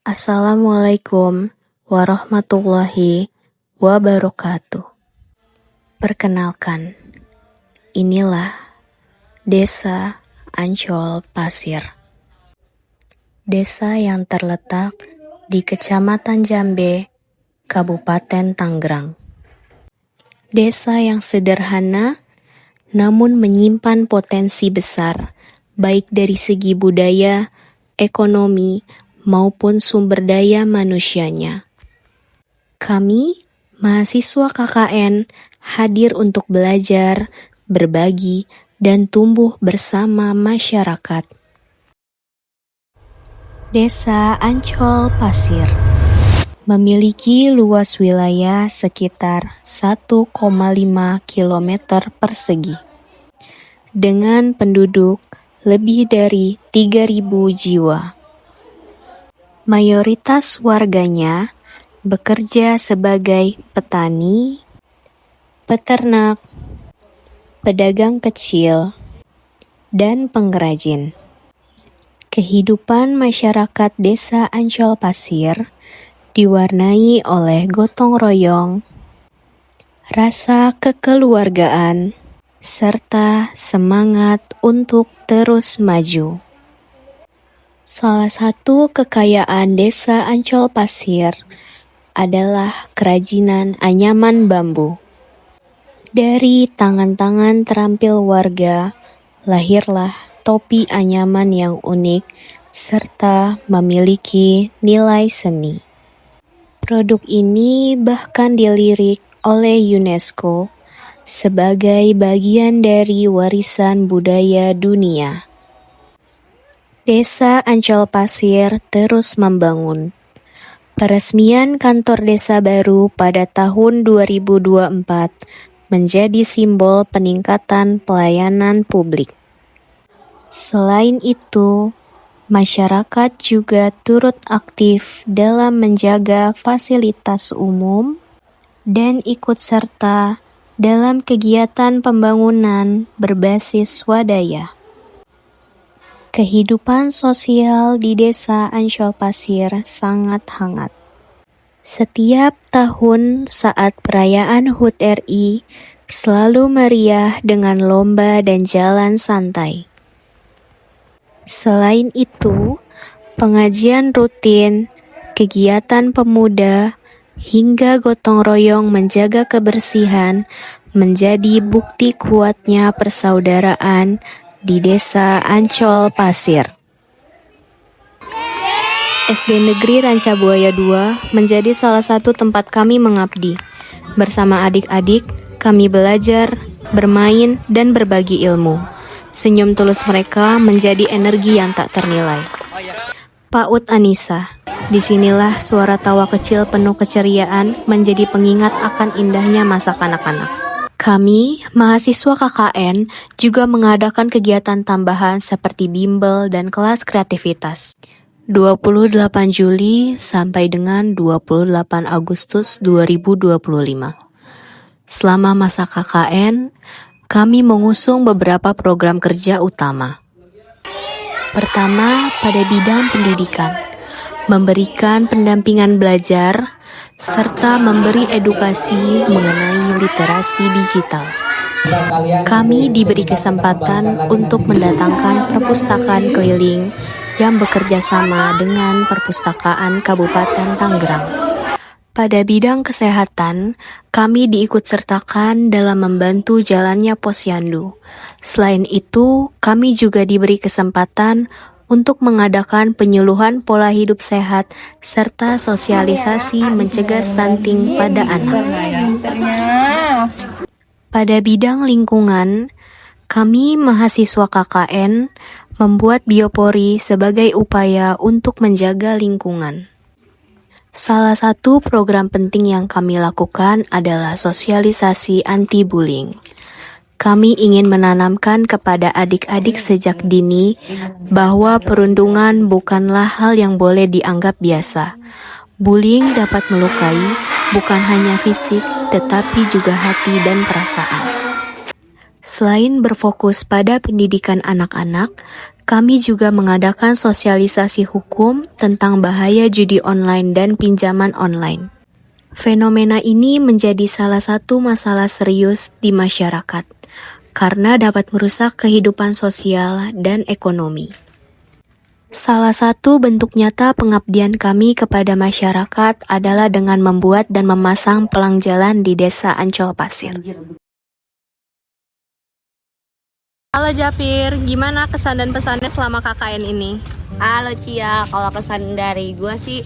Assalamualaikum warahmatullahi wabarakatuh. Perkenalkan, inilah Desa Ancol Pasir. Desa yang terletak di Kecamatan Jambe, Kabupaten Tangerang. Desa yang sederhana namun menyimpan potensi besar, baik dari segi budaya, ekonomi, maupun sumber daya manusianya. Kami, mahasiswa KKN, hadir untuk belajar, berbagi, dan tumbuh bersama masyarakat. Desa Ancol Pasir memiliki luas wilayah sekitar 1,5 km persegi, dengan penduduk lebih dari 3.000 jiwa. Mayoritas warganya bekerja sebagai petani, peternak, pedagang kecil, dan pengrajin. Kehidupan masyarakat Desa Ancol Pasir diwarnai oleh gotong royong, rasa kekeluargaan, serta semangat untuk terus maju. Salah satu kekayaan Desa Ancol Pasir adalah kerajinan anyaman bambu. Dari tangan-tangan terampil warga, lahirlah topi anyaman yang unik serta memiliki nilai seni. Produk ini bahkan dilirik oleh UNESCO sebagai bagian dari warisan budaya dunia. Desa Ancol Pasir terus membangun. Peresmian kantor desa baru pada tahun 2024 menjadi simbol peningkatan pelayanan publik. Selain itu, masyarakat juga turut aktif dalam menjaga fasilitas umum dan ikut serta dalam kegiatan pembangunan berbasis swadaya. Kehidupan sosial di Desa Ancol Pasir sangat hangat. Setiap tahun saat perayaan HUT RI selalu meriah dengan lomba dan jalan santai. Selain itu, pengajian rutin, kegiatan pemuda, hingga gotong royong menjaga kebersihan menjadi bukti kuatnya persaudaraan di Desa Ancol Pasir. SD Negeri Rancabuaya II menjadi salah satu tempat kami mengabdi. Bersama adik-adik, kami belajar, bermain, dan berbagi ilmu. Senyum tulus mereka menjadi energi yang tak ternilai. PAUD Anissa, disinilah suara tawa kecil penuh keceriaan menjadi pengingat akan indahnya masa kanak-kanak. Kami, mahasiswa KKN, juga mengadakan kegiatan tambahan seperti bimbel dan kelas kreativitas. 28 Juli sampai dengan 28 Agustus 2025. Selama masa KKN, kami mengusung beberapa program kerja utama. Pertama, pada bidang pendidikan, memberikan pendampingan belajar, serta memberi edukasi mengenai literasi digital. Kami diberi kesempatan untuk mendatangkan perpustakaan keliling yang bekerja sama dengan Perpustakaan Kabupaten Tangerang. Pada bidang kesehatan, kami diikutsertakan dalam membantu jalannya posyandu. Selain itu, kami juga diberi kesempatan untuk mengadakan penyuluhan pola hidup sehat serta sosialisasi mencegah stunting pada anak. Pada bidang lingkungan, kami mahasiswa KKN membuat biopori sebagai upaya untuk menjaga lingkungan. Salah satu program penting yang kami lakukan adalah sosialisasi anti-bullying. Kami ingin menanamkan kepada adik-adik sejak dini bahwa perundungan bukanlah hal yang boleh dianggap biasa. Bullying dapat melukai bukan hanya fisik, tetapi juga hati dan perasaan. Selain berfokus pada pendidikan anak-anak, Kami juga mengadakan sosialisasi hukum tentang bahaya judi online dan pinjaman online. Fenomena ini menjadi salah satu masalah serius di masyarakat, karena dapat merusak kehidupan sosial dan ekonomi. Salah satu bentuk nyata pengabdian kami kepada masyarakat adalah dengan membuat dan memasang pelang jalan di Desa Ancol Pasir. Halo Japir, gimana kesan dan pesannya selama KKN ini? Halo Cia, kalau kesan dari gue sih,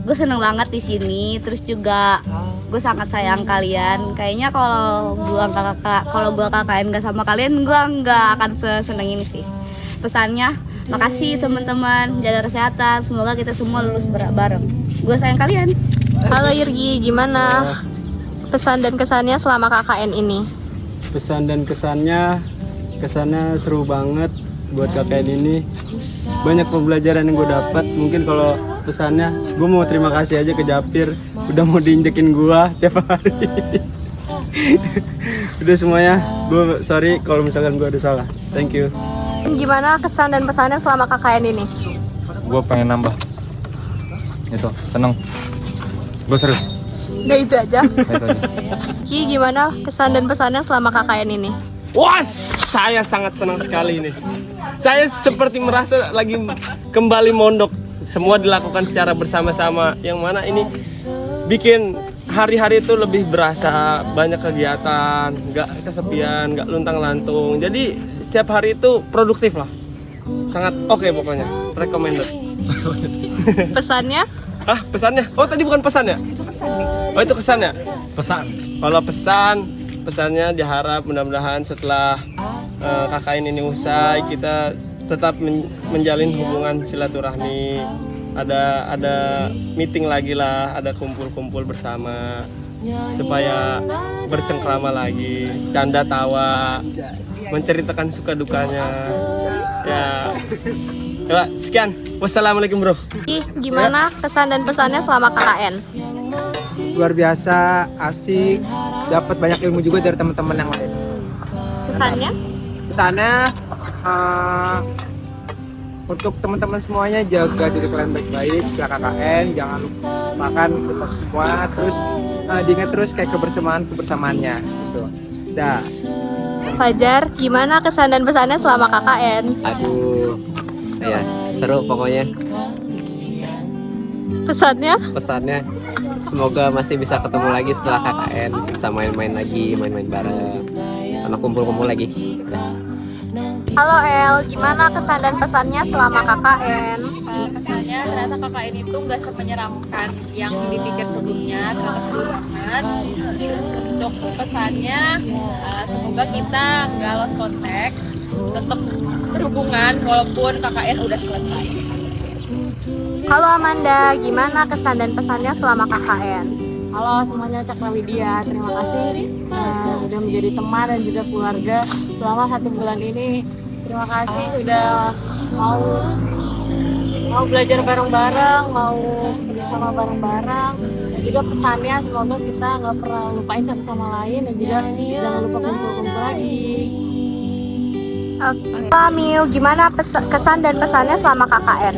gue seneng banget di sini. Terus juga gue sangat sayang kalian. Kayaknya kalau gue KKN gak sama kalian, gue nggak akan seseneng ini sih. Pesannya, makasih teman-teman, jaga kesehatan. Semoga kita semua lulus bareng. Gue sayang kalian. Halo Yurgi, gimana pesan dan kesannya selama KKN ini? Pesan dan kesannya seru banget buat KKN ini. Banyak pembelajaran yang gue dapat. Mungkin kalau pesannya, gue mau terima kasih aja ke Japir udah mau diinjekin gue tiap hari. Udah semuanya, gue sorry kalau misalkan gue ada salah. Thank you. Gimana kesan dan pesannya selama KKN ini? Gue pengen nambah. Itu, seneng. Gue serius. Udah itu aja. Itu aja. Ki, gimana kesan dan pesannya selama KKN ini? Wah, saya sangat senang sekali ini. Saya seperti merasa lagi kembali mondok. Semua dilakukan secara bersama-sama. Yang mana ini bikin hari-hari itu lebih berasa, banyak kegiatan, nggak kesepian, nggak luntang-lantung. Jadi setiap hari itu produktif lah. Sangat oke pokoknya. Recommended. Pesannya? Ah, pesannya? Oh, tadi bukan pesan ya? Oh, itu kesannya? Pesan. Kalau pesannya diharap mudah-mudahan setelah KKN ini usai kita tetap menjalin hubungan silaturahmi, ada meeting lagi lah, ada kumpul-kumpul bersama supaya bercengkrama lagi, canda tawa, menceritakan suka dukanya. Ya, sekian. Wassalamualaikum bro. Ki, gimana kesan dan pesannya selama KKN? Luar biasa, asik, dapat banyak ilmu juga dari teman-teman yang lain. Pesannya? Pesannya untuk teman-teman semuanya, jaga diri kalian baik-baik setelah KKN, jangan lupakan kita semua, terus diingat terus kayak kebersamaannya gitu. Dah. Fajar, gimana kesan dan pesannya selama KKN? Aduh, ya seru pokoknya. Pesannya? Semoga masih bisa ketemu lagi setelah KKN, bisa main-main lagi, main-main bareng, sama kumpul-kumpul lagi. Halo El, gimana kesan dan pesannya selama KKN? Kesannya ternyata KKN itu nggak semenyeramkan yang dipikir sebelumnya, ternyata seru banget. Untuk pesannya, semoga kita nggak lost contact, tetap berhubungan walaupun KKN udah selesai. Halo Amanda, gimana kesan dan pesannya selama KKN? Halo semuanya, Cakra Widya, terima kasih sudah menjadi teman dan juga keluarga selama 1 bulan ini. Terima kasih sudah mau belajar bareng-bareng, mau bersama bareng-bareng. Dan juga pesannya semoga kita nggak pernah lupain satu sama lain dan juga jangan lupa kumpul-kumpul lagi. Oke, Miu, gimana kesan dan pesannya selama KKN?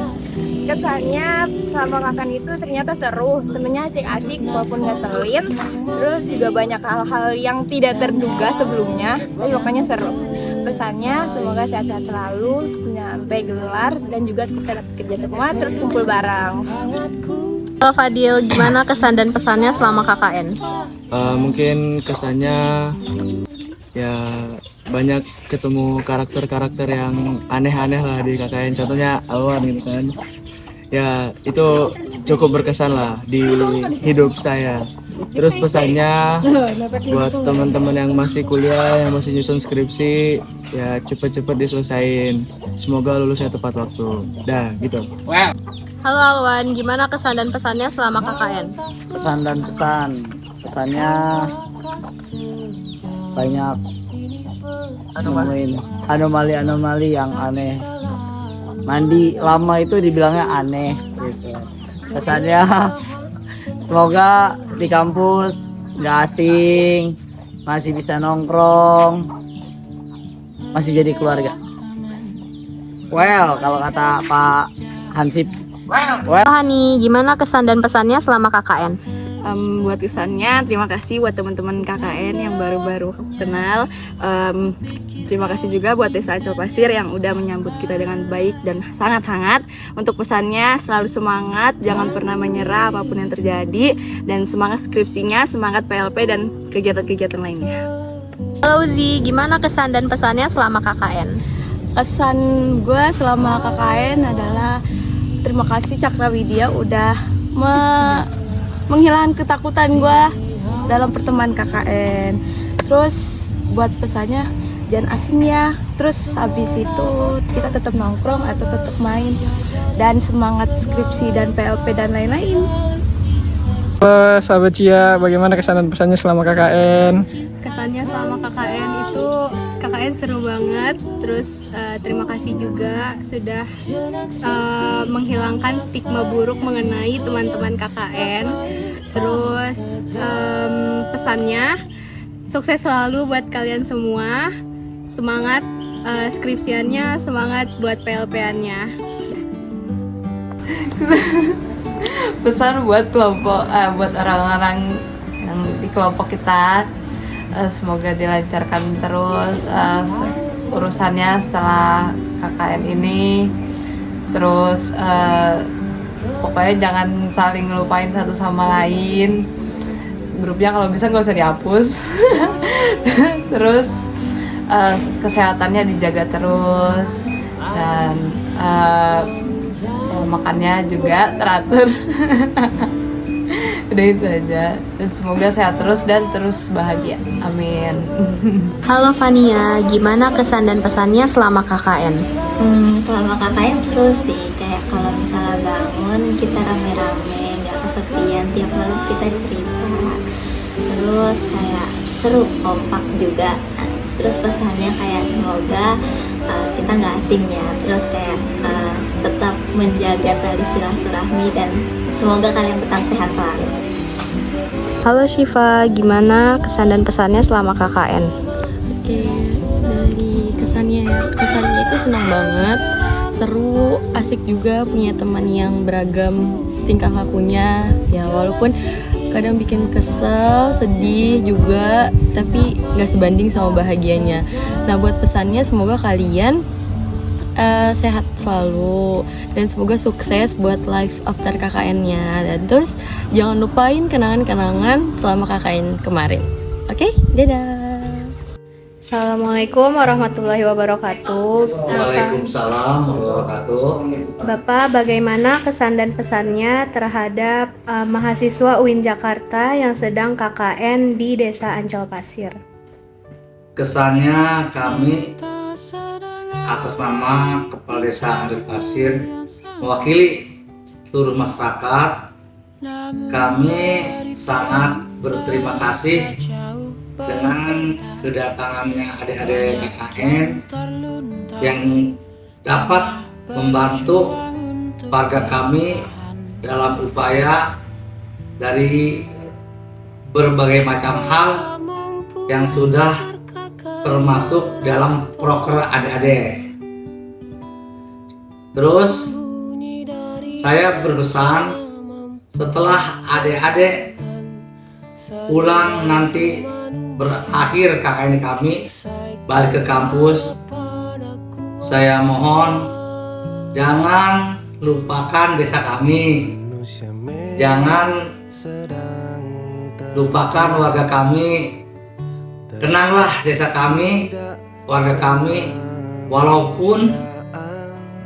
Kesannya sama KKN itu ternyata seru, temennya asik-asik walaupun ngeselin, terus juga banyak hal-hal yang tidak terduga sebelumnya, tapi pokoknya seru. Pesannya semoga sehat-sehat selalu, sampai gelar, dan juga kita dapat kerja semua, terus kumpul bareng. Halo Fadil, gimana kesan dan pesannya selama KKN? Mungkin kesannya ya banyak ketemu karakter-karakter yang aneh-aneh lah di KKN, contohnya Alwan gitu kan. Ya itu cukup berkesan lah di hidup saya. Terus pesannya buat teman-teman yang masih kuliah, yang masih nyusun skripsi, ya cepet-cepet diselesain. Semoga lulusnya tepat waktu. Dah gitu. Halo Alwan, gimana kesan dan pesannya selama KKN? Pesan dan pesannya banyak nemuin anomali-anomali yang aneh. Mandi lama itu dibilangnya aneh gitu. Pesannya semoga di kampus nggak asing, masih bisa nongkrong, masih jadi keluarga. Well, kalau kata Pak Hansip. Hani, gimana kesan dan pesannya selama KKN? Buat kesannya, terima kasih buat teman-teman KKN yang baru-baru kenal. Terima kasih juga buat Desa Ancol Pasir yang udah menyambut kita dengan baik dan sangat hangat. Untuk pesannya, selalu semangat, jangan pernah menyerah apapun yang terjadi, dan semangat skripsinya, semangat PLP dan kegiatan-kegiatan lainnya. Halo Uzi, gimana kesan dan pesannya selama KKN? Kesan gue selama KKN adalah terima kasih Cakrawidya udah menghilangkan ketakutan gue dalam pertemuan KKN. Terus buat pesannya, jangan asing ya. Terus habis itu kita tetap nongkrong atau tetap main, dan semangat skripsi dan PLP dan lain-lain. Sahabat Cia, bagaimana kesan dan pesannya selama KKN? Kesannya selama KKN itu, KKN seru banget. Terus terima kasih juga sudah menghilangkan stigma buruk mengenai teman-teman KKN. Terus pesannya, sukses selalu buat kalian semua. Semangat skripsiannya, semangat buat PLP-annya. Pesan buat kelompok, buat orang-orang yang di kelompok kita, semoga dilancarkan terus urusannya setelah KKN ini. Terus pokoknya jangan saling ngelupain satu sama lain. Grupnya kalau bisa nggak usah dihapus. Terus kesehatannya dijaga terus, dan makannya juga teratur. Udah itu aja. Dan semoga sehat terus dan terus bahagia. Amin. Halo Fania, gimana kesan dan pesannya selama KKN? Selama KKN seru sih. Kayak kalau misalnya bangun kita rame-rame, nggak kesepian, tiap malam kita cerita. Terus kayak seru, kompak juga. Terus pesannya kayak semoga kita nggak asing ya. Terus kayak tetap menjaga tali silaturahmi, dan semoga kalian tetap sehat selalu. Halo Syifa, gimana kesan dan pesannya selama KKN? Oke, dari kesannya itu senang banget, seru, asik juga, punya teman yang beragam tingkah lakunya. Ya walaupun kadang bikin kesel, sedih juga, tapi nggak sebanding sama bahagianya. Nah buat pesannya, semoga kalian sehat selalu, dan semoga sukses buat life after KKN-nya. Dan terus jangan lupain kenangan-kenangan selama KKN kemarin. Oke, dadah. Assalamualaikum warahmatullahi wabarakatuh. Waalaikumsalam warahmatullahi wabarakatuh. Bapak, bagaimana kesan dan pesannya terhadap mahasiswa UIN Jakarta yang sedang KKN di Desa Ancol Pasir? Kesannya, kami atas nama Kepala Desa Ancol Pasir mewakili seluruh masyarakat, kami sangat berterima kasih dengan kedatangannya adik-adik KKN yang dapat membantu warga kami dalam upaya dari berbagai macam hal yang sudah termasuk dalam proker adik-adik. Terus saya berpesan, setelah adik-adik pulang nanti berakhir KKN kami balik ke kampus, saya mohon jangan lupakan desa kami, jangan lupakan warga kami. Kenanglah desa kami, warga kami, walaupun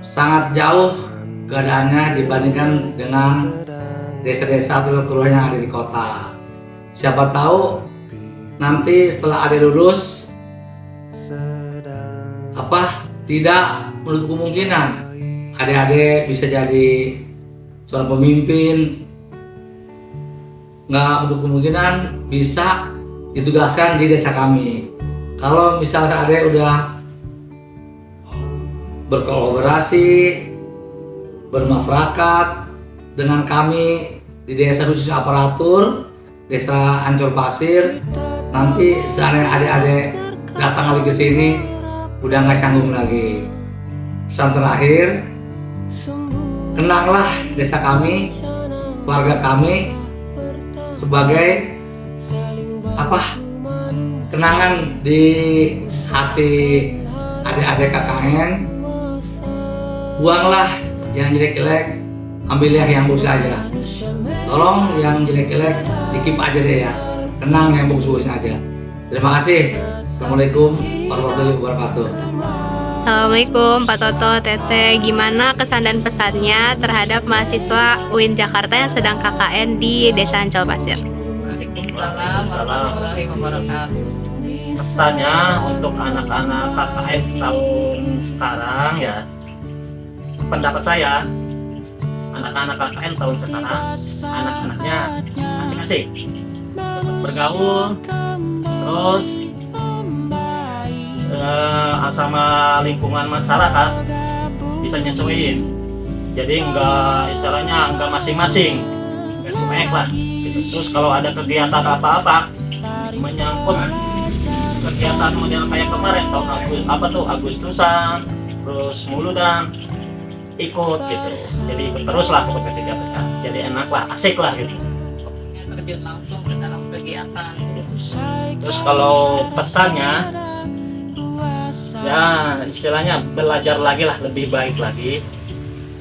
sangat jauh keadaannya dibandingkan dengan desa-desa atau kelurahan yang ada di kota. Siapa tahu nanti setelah ada lulus, tidak menutup kemungkinan adik-adik bisa jadi seorang pemimpin, nggak menutup kemungkinan bisa ditugaskan di desa kami. Kalau misalnya ada udah berkolaborasi, bermasyarakat dengan kami di desa khusus aparatur Desa Ancol Pasir, nanti seandainya adik-adik datang lagi ke sini udah nggak canggung lagi. pesan terakhir, kenanglah desa kami, keluarga kami sebagai kenangan di hati adik-adik KKN. Buanglah yang jelek-jelek, ambillah yang bagus aja. Tolong yang jelek-jelek dikip aja deh ya, kenang yang bagus-bagusnya aja. Terima kasih. Assalamualaikum warahmatullahi wabarakatuh. Assalamualaikum Pak Toto, Teteh. Gimana kesan dan pesannya terhadap mahasiswa UIN Jakarta yang sedang KKN di Desa Ancol Pasir? Waalaikumsalam warahmatullahi wabarakatuh. Pesannya untuk anak-anak KKN tahun sekarang ya, pendapat saya anak-anak KKN tahun sekarang anak-anaknya asik-asik bergaul, terus sama lingkungan masyarakat bisa nyesuaiin, jadi istilahnya enggak masing-masing, enggak cuek lah gitu. Terus kalau ada kegiatan apa-apa menyangkut kegiatan model kayak kemarin tahun Agustusan, terus Muludan, ikut gitu, jadi ikut terus lah pokoknya kegiatan, jadi enak lah, asik lah gitu, terjun langsung ke dalam kegiatan. Terus kalau pesannya ya istilahnya belajar lagi lah, lebih baik lagi,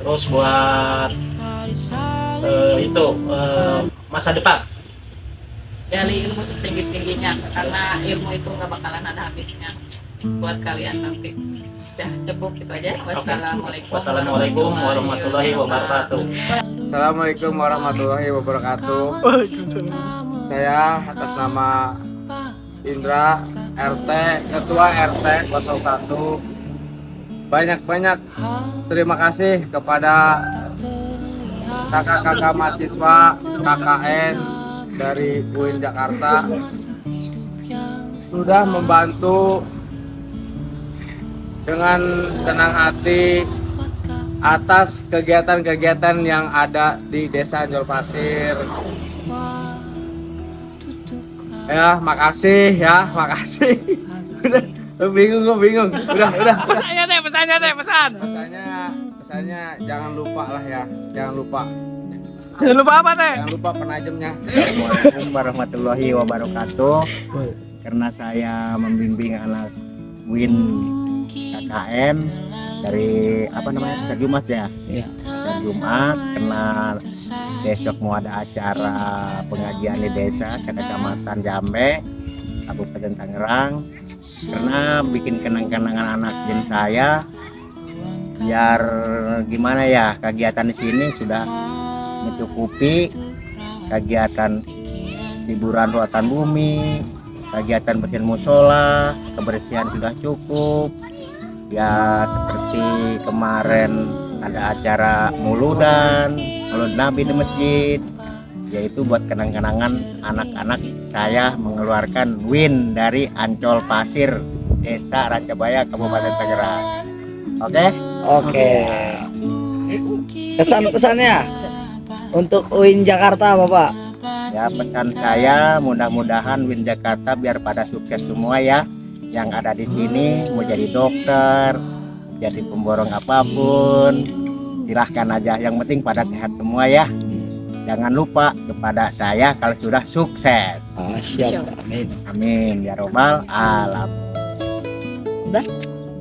terus buat masa depan Gali ilmu setinggi-tingginya, karena ilmu itu nggak bakalan ada habisnya buat kalian nanti. Udah cukup itu aja. Wassalamualaikum warahmatullahi wabarakatuh. Assalamualaikum warahmatullahi wabarakatuh. Saya atas nama Indra, Ketua RT 01. Banyak-banyak terima kasih kepada kakak-kakak mahasiswa KKN dari UIN Jakarta sudah membantu dengan senang hati atas kegiatan-kegiatan yang ada di Desa Ancol Pasir. Ya, makasih. Udah, bingung. Udah. Pesannya jangan lupa lah ya, jangan lupa apa teh? Jangan lupa penajamnya. Assalamualaikum warahmatullahi wabarakatuh. Karena saya membimbing anak UIN KKN dari Jumat ya. Jumat, karena besok mau ada acara pengajian di desa Kecamatan Jambe, Kabupaten Tangerang. Karena bikin kenang-kenangan anak dan saya, biar gimana ya, kegiatan di sini sudah mencukupi, kegiatan hiburan ruatan bumi, kegiatan bersihin musola, kebersihan sudah cukup. Ya seperti kemarin ada acara Muludan, Maulid Nabi di masjid, yaitu buat kenang-kenangan anak-anak saya mengeluarkan UIN dari Ancol Pasir, Desa Rancabaya, Kabupaten Tangerang. Oke. Pesan-pesannya untuk UIN Jakarta, Bapak. Ya, pesan saya mudah-mudahan UIN Jakarta biar pada sukses semua ya. Yang ada di sini mau jadi dokter, jadi pemborong apapun, silahkan aja. Yang penting pada sehat semua ya. Jangan lupa kepada saya kalau sudah sukses. Siap. Amin ya robbal alamin. Udah.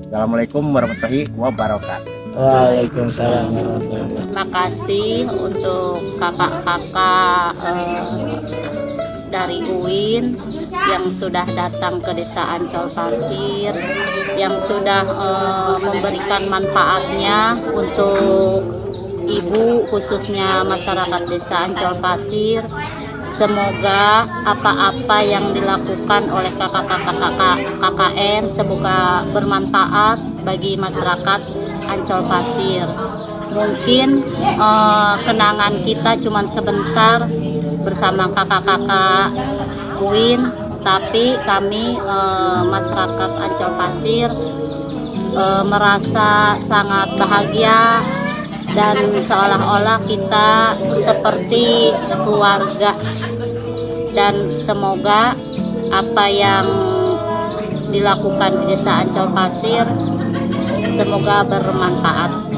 Assalamualaikum warahmatullahi wabarakatuh. Waalaikumsalam warahmatullahi wabarakatuh. Terima kasih untuk kakak-kakak dari UIN yang sudah datang ke Desa Ancol Pasir, yang sudah memberikan manfaatnya untuk ibu, khususnya masyarakat Desa Ancol Pasir. Semoga apa-apa yang dilakukan oleh kakak-kakak KKN semoga bermanfaat bagi masyarakat Ancol Pasir. Mungkin kenangan kita cuma sebentar bersama kakak-kakak UIN, tapi kami masyarakat Ancol Pasir merasa sangat bahagia dan seolah-olah kita seperti keluarga. Dan semoga apa yang dilakukan di Desa Ancol Pasir Semoga bermanfaat.